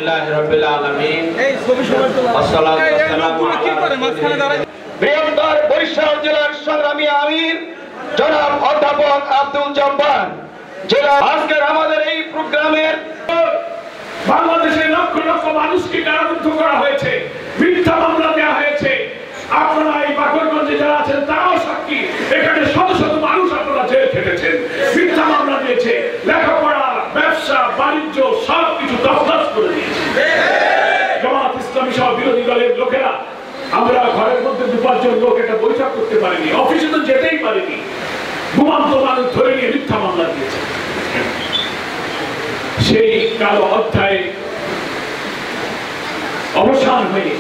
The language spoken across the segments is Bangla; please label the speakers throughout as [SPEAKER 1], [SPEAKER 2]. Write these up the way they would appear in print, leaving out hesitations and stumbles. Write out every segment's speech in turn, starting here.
[SPEAKER 1] আলহামদুলিল্লাহি রাব্বিল আলামিন। আসসালাতু ওয়াসসালামু আলা বৃহত্তর বরিশাল জেলার সংগ্রামী আমির জনাব অধ্যাপক আব্দুল জব্বার জেলা আজকের আমাদের এই প্রোগ্রামের
[SPEAKER 2] বাংলাদেশের লক্ষ লক্ষ মানুষকে কারারুদ্ধ করা হয়েছে, মিথ্যা মামলা দেওয়া হয়েছে। আপনারা এই বাকরগঞ্জে যারা আছেন তারাও সাক্ষী, এখানে শত শত মানুষ আপনারা জেল খেটেছেন, মিথ্যা মামলা দিয়েছে, লেখাপড়া, ব্যবসা, বাণিজ্য সবকিছু তছনছ করে দিয়েছে জামাত ইসলামী সহ বিরোধী দলের লোকেরা। আমরা ঘরের মধ্যে 2-5 জন লোক একটা বৈঠক করতে পারিনি, অফিসে তো যেতেই পারিনি, ঘুমান্ত মানুষ ধরে নিয়ে মিথ্যা মামলা দিয়েছে। সেই কালো অধ্যায় অবসান হয়ে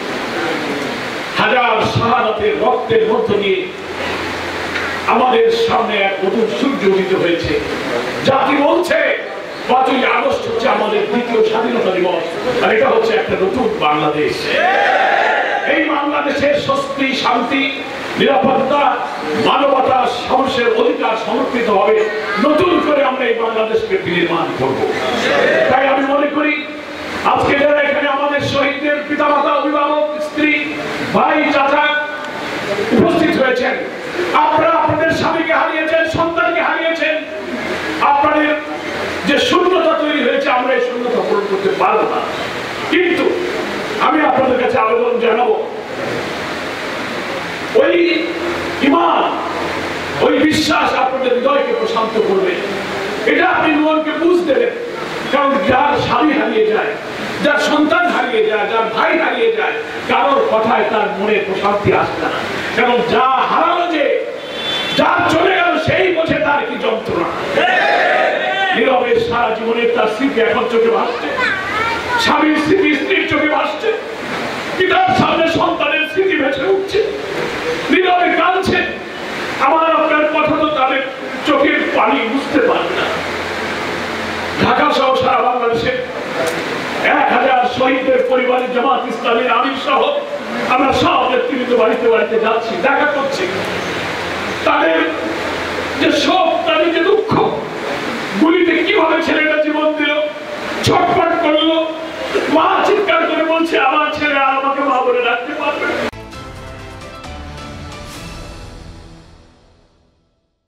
[SPEAKER 2] হাজার শাহাদাতের রক্তের মধ্য দিয়ে আমাদের সামনে এক নতুন সূর্য উদিত হয়েছে। জাতি বলছে 5ই আগস্ট হচ্ছে আমাদের দ্বিতীয় স্বাধীনতা দিবস, আর এটা হচ্ছে একটা নতুন বাংলাদেশ। এই বাংলাদেশের স্বস্তি, শান্তি, নিরাপত্তা, মানবতা, সাহসের অধিকার সমর্পিত হবে। নতুন করে আমরা এই বাংলাদেশকে বিনির্মাণ করব। তাই আমি মনে করি আজকে যারা এখানে আমাদের শহীদদের পিতামাতা, অভিভাবক, স্ত্রী, ভাই, চাচা উপস্থিত হয়েছেন, আপনারা আপনাদের স্বামীকে হারিয়েছেন, সন্তানকে হারিয়েছেন, আপনাদের যে শূন্যতা তৈরি হয়েছে আমরা এই শূন্যতা পূরণ করতে পারবো না। কিন্তু আমি আপনাদের কাছে আবেদন জানাবো, ওই ঈমান, ওই বিশ্বাস আপনাদের হৃদয়কে প্রশান্ত করবে। এটা আপনি মনকে বুঝতে দেবেন, কারণ যার স্বামী হারিয়ে যায়, যার সন্তান হারিয়ে যায়, যার ভাই হারিয়ে যায়, কারোর কথায় তার মনে প্রশান্তি আসে না। কারণ যা হারালো, যে যার চলে গেল সেই বোঝে তার কি যন্ত্রণা। নীরবে সারা জীবনের তার স্মৃতি এখন চোখে ভাসছে, স্বামীর স্মৃতি স্ত্রীর চোখে ভাসছে, পিতার সামনে সন্তানের স্মৃতি ভেসে উঠছে, নীরবে কাঁদছে। আমার আপনার কথা তো তাদের চোখের পানি বুঝতে পারবে না। ঢাকা সহ সারা বাংলাদেশে 1000 শহীদদের পরিবারের জামাত ইসলামের আমির সহ আমরা সব নেতৃবৃন্দ বাড়িতে বাড়িতে যাচ্ছি, দেখা করছি। তাদের যে শোক, তাদের যে দুঃখ, গুলিতে কিভাবে ছেলেটা জীবন দিল, ছটফট করলো, মা চিৎকার করে বলছে আমার